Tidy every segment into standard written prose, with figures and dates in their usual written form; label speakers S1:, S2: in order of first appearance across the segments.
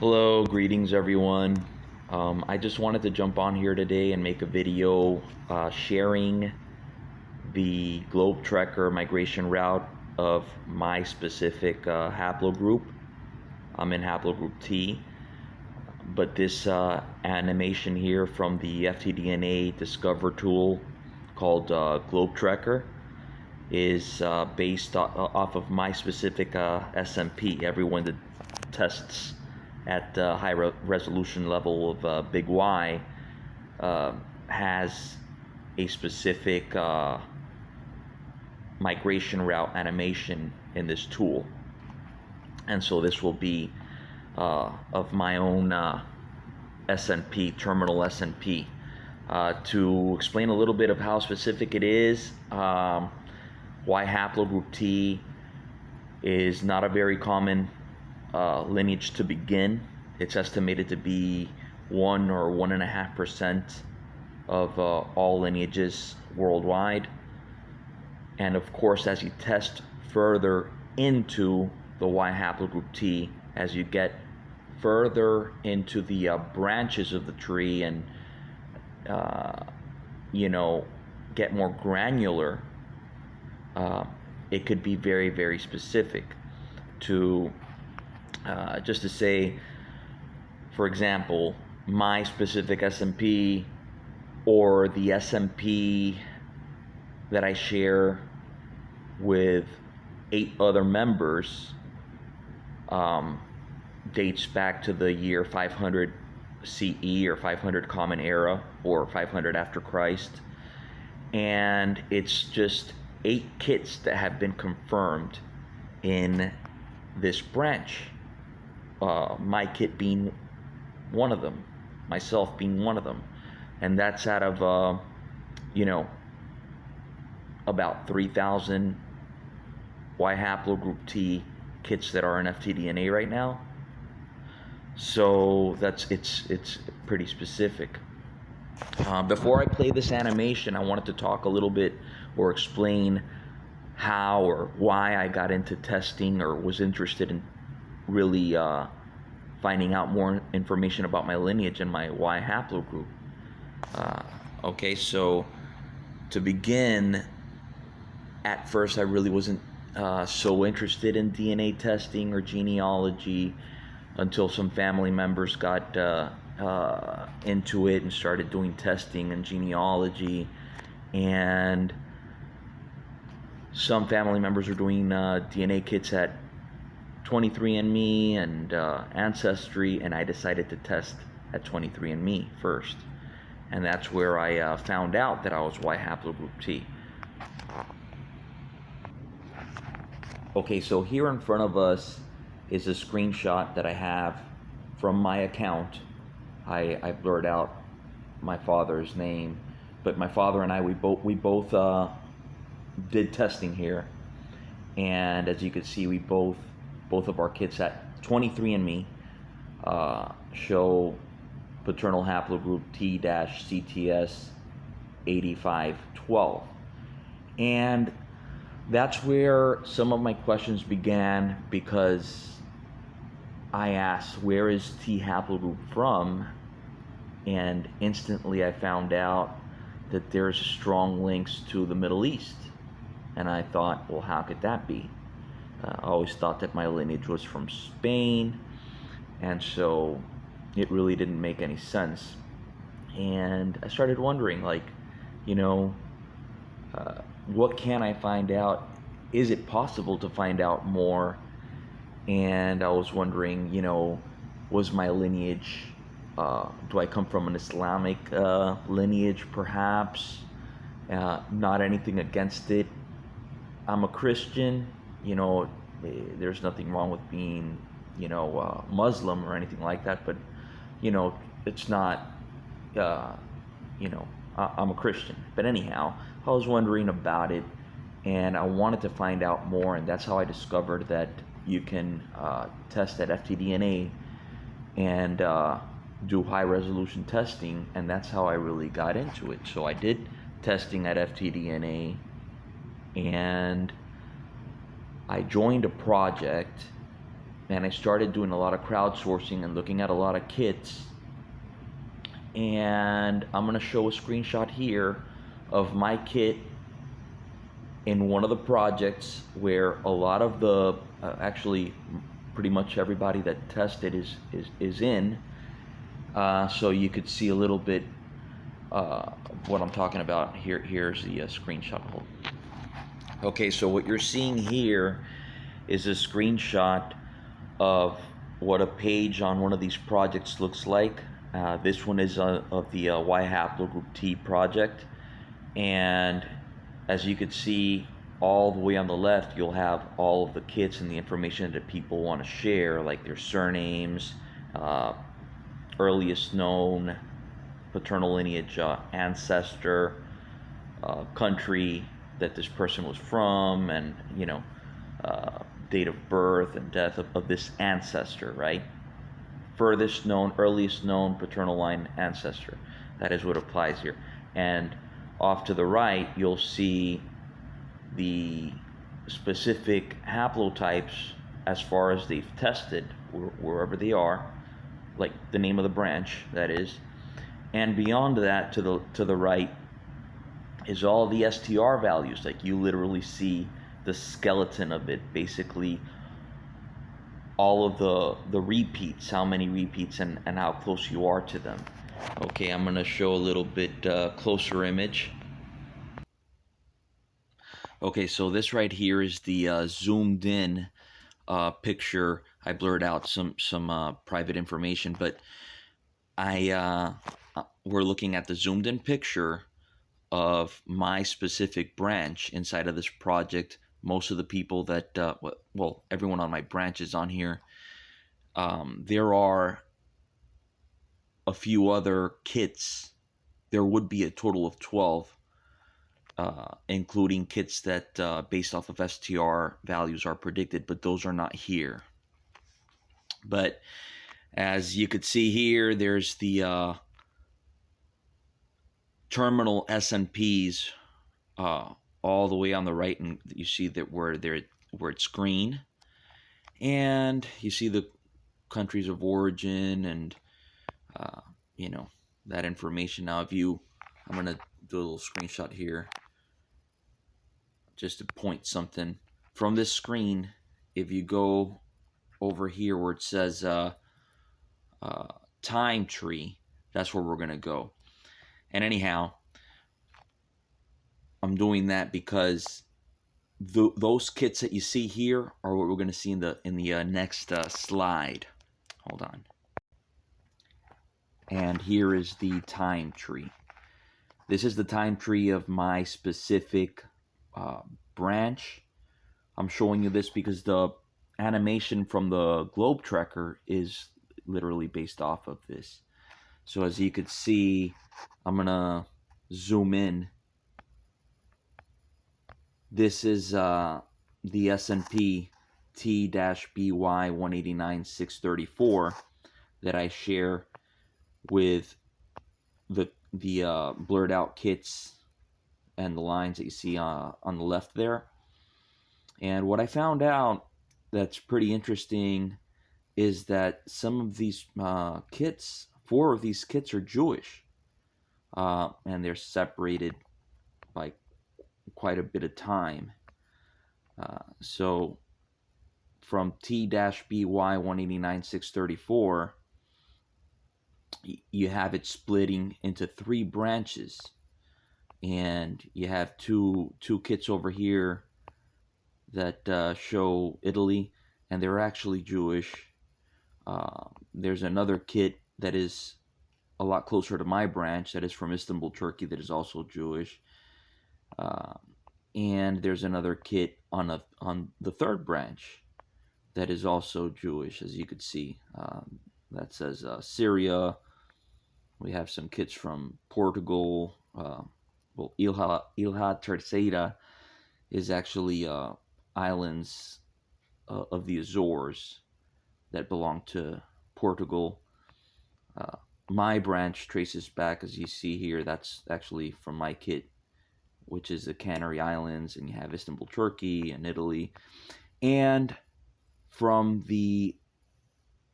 S1: Hello, greetings everyone. I just wanted to jump on here today and make a video sharing the Globetrekker migration route of my specific haplogroup. I'm in haplogroup T, but this animation here from the FTDNA Discover tool called Globetrekker is based off of my specific SNP. Everyone that tests at the high resolution level of big Y has a specific migration route animation in this tool, and so this will be of my own SNP, terminal SNP. To explain a little bit of how specific it is, Y haplogroup T is not a very common lineage to begin. It's estimated to be 1 or 1.5% of all lineages worldwide. And of course, as you test further into the Y haplogroup T, as you get further into the branches of the tree and get more granular, it could be very, very specific to just to say, for example, my specific SMP or the SMP that I share with 8 other members dates back to the year 500 CE or 500 Common Era or 500 after Christ, and it's just 8 kits that have been confirmed in this branch. My kit being one of them, myself being one of them, and that's out of about 3,000 Y haplogroup T kits that are in FTDNA right now. So it's pretty specific. Before I play this animation, I wanted to talk a little bit or explain how or why I got into testing or was interested in really finding out more information about my lineage and my Y haplogroup. Okay, so to begin, at first I really wasn't so interested in DNA testing or genealogy until some family members got into it and started doing testing and genealogy, and some family members were doing DNA kits at 23andMe and Ancestry, and I decided to test at 23andMe first, and that's where I found out that I was Y haplogroup T. Okay, so here in front of us is a screenshot that I have from my account. I blurred out my father's name, but my father and I, we both did testing here, and as you can see, we both of our kits at 23andMe show paternal haplogroup T-CTS 8512, and that's where some of my questions began, because I asked, where is T haplogroup from? And instantly I found out that there's strong links to the Middle East. And I thought, well, how could that be? I always thought that my lineage was from Spain, and so it really didn't make any sense. And I started wondering, what can I find out? Is it possible to find out more? And I was wondering, was my lineage, do I come from an Islamic lineage perhaps? Not anything against it. I'm a Christian, there's nothing wrong with being, Muslim or anything like that, but, it's not, I'm a Christian. But anyhow, I was wondering about it, and I wanted to find out more, and that's how I discovered that you can test at FTDNA and do high resolution testing, and that's how I really got into it. So I did testing at FTDNA, and I joined a project and I started doing a lot of crowdsourcing and looking at a lot of kits. And I'm going to show a screenshot here of my kit in one of the projects where a lot of the actually pretty much everybody that tested is in, so you could see a little bit of what I'm talking about. Here's the screenshot. Okay, so what you're seeing here is a screenshot of what a page on one of these projects looks like. This one is of the Y Haplogroup T project, and as you can see, all the way on the left, you'll have all of the kits and the information that people want to share, like their surnames, earliest known paternal lineage, ancestor, country that this person was from, and date of birth and death of this ancestor, right? Furthest known, earliest known paternal line ancestor. That is what applies here. And off to the right, you'll see the specific haplotypes as far as they've tested, wherever they are, like the name of the branch, that is. And beyond that, to the right, is all the STR values. Like, you literally see the skeleton of it, basically all of the repeats, how many repeats and how close you are to them. Okay, I'm going to show a little bit closer image. Okay, so this right here is the zoomed in picture. I blurred out some private information, but we're looking at the zoomed in picture of my specific branch inside of this project. Most of the people that, well, everyone on my branch is on here. There are a few other kits. There would be a total of 12, including kits that, based off of STR values, are predicted, but those are not here. But as you could see here, there's the terminal SNPs all the way on the right, and you see that where it's green, and you see the countries of origin and that information. Now, I'm gonna do a little screenshot here just to point something from this screen. If you go over here where it says time tree, that's where we're gonna go. And anyhow, I'm doing that because those kits that you see here are what we're going to see in the next slide. Hold on. And here is the time tree. This is the time tree of my specific branch. I'm showing you this because the animation from the Globetrekker is literally based off of this. So as you could see, I'm going to zoom in. This is the SNP T-BY 189-634 that I share with the blurred out kits and the lines that you see on the left there. And what I found out that's pretty interesting is that some of these kits, 4 of these kits, are Jewish, and they're separated by quite a bit of time. So from T-BY 189-634, you have it splitting into 3 branches, and you have two kits over here that show Italy, and they're actually Jewish. There's another kit that is a lot closer to my branch that is from Istanbul, Turkey, that is also Jewish. And there's another kit on the 3rd branch that is also Jewish, as you could see. That says Syria. We have some kits from Portugal. Well, Ilha Terceira is actually islands of the Azores that belong to Portugal. My branch traces back, as you see here, that's actually from my kit, which is the Canary Islands, and you have Istanbul, Turkey, and Italy. And from the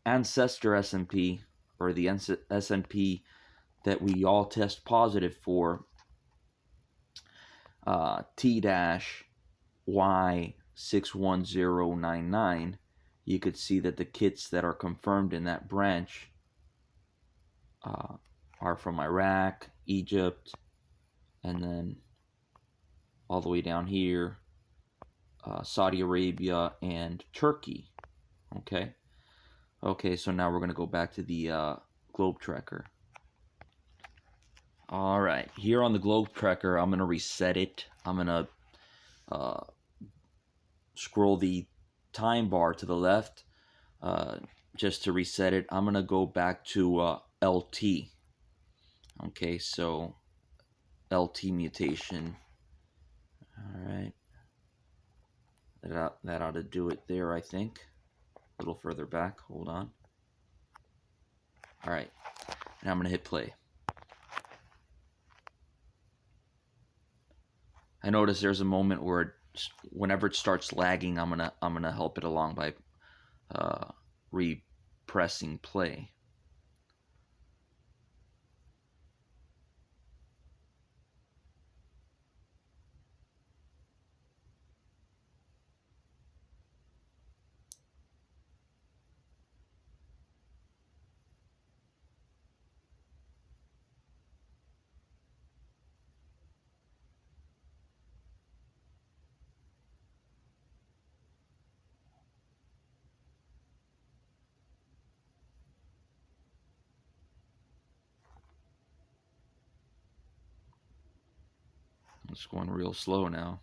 S1: ancestor SNP, or the SNP that we all test positive for, T-Y61099, you could see that the kits that are confirmed in that branch are from Iraq, Egypt, and then all the way down here, Saudi Arabia and Turkey. Okay, so now we're going to go back to the Globetrekker. All right, here on the Globetrekker, I'm going to reset it. I'm going to scroll the time bar to the left just to reset it. I'm going to go back to LT. Okay, so LT mutation. All right, that ought to do it there, I think. A little further back, hold on. All right, now I'm going to hit play. I notice there's a moment where whenever it starts lagging, I'm gonna help it along by repressing play. It's going real slow now.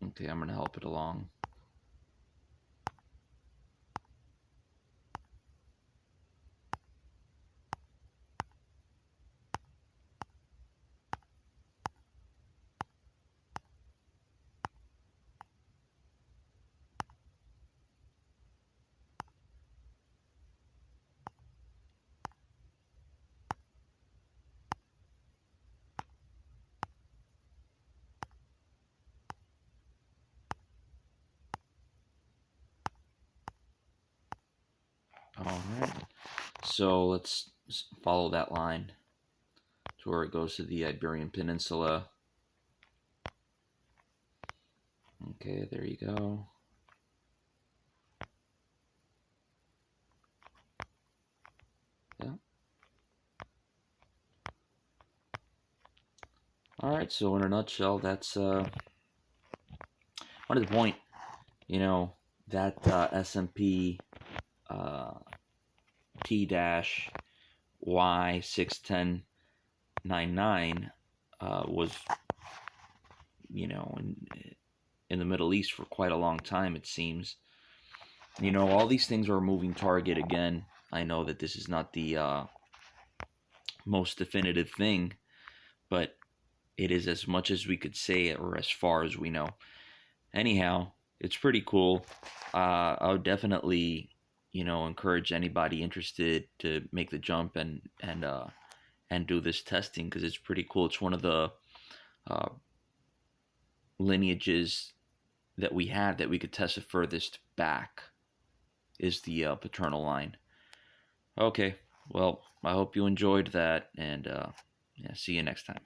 S1: Okay, I'm gonna help it along. All right, so let's follow that line to where it goes to the Iberian Peninsula. Okay, there you go. Yeah. All right, so in a nutshell, that's one of the point. You know, that SMP T-Y61099 was, you know, in the Middle East for quite a long time, it seems. You know, all these things are a moving target again. I know that this is not the most definitive thing, but it is as much as we could say, or as far as we know. Anyhow, it's pretty cool. I would definitely, you know, encourage anybody interested to make the jump and do this testing, because it's pretty cool. It's one of the lineages that we have that we could test the furthest back is the paternal line. Okay, well, I hope you enjoyed that, and yeah, see you next time.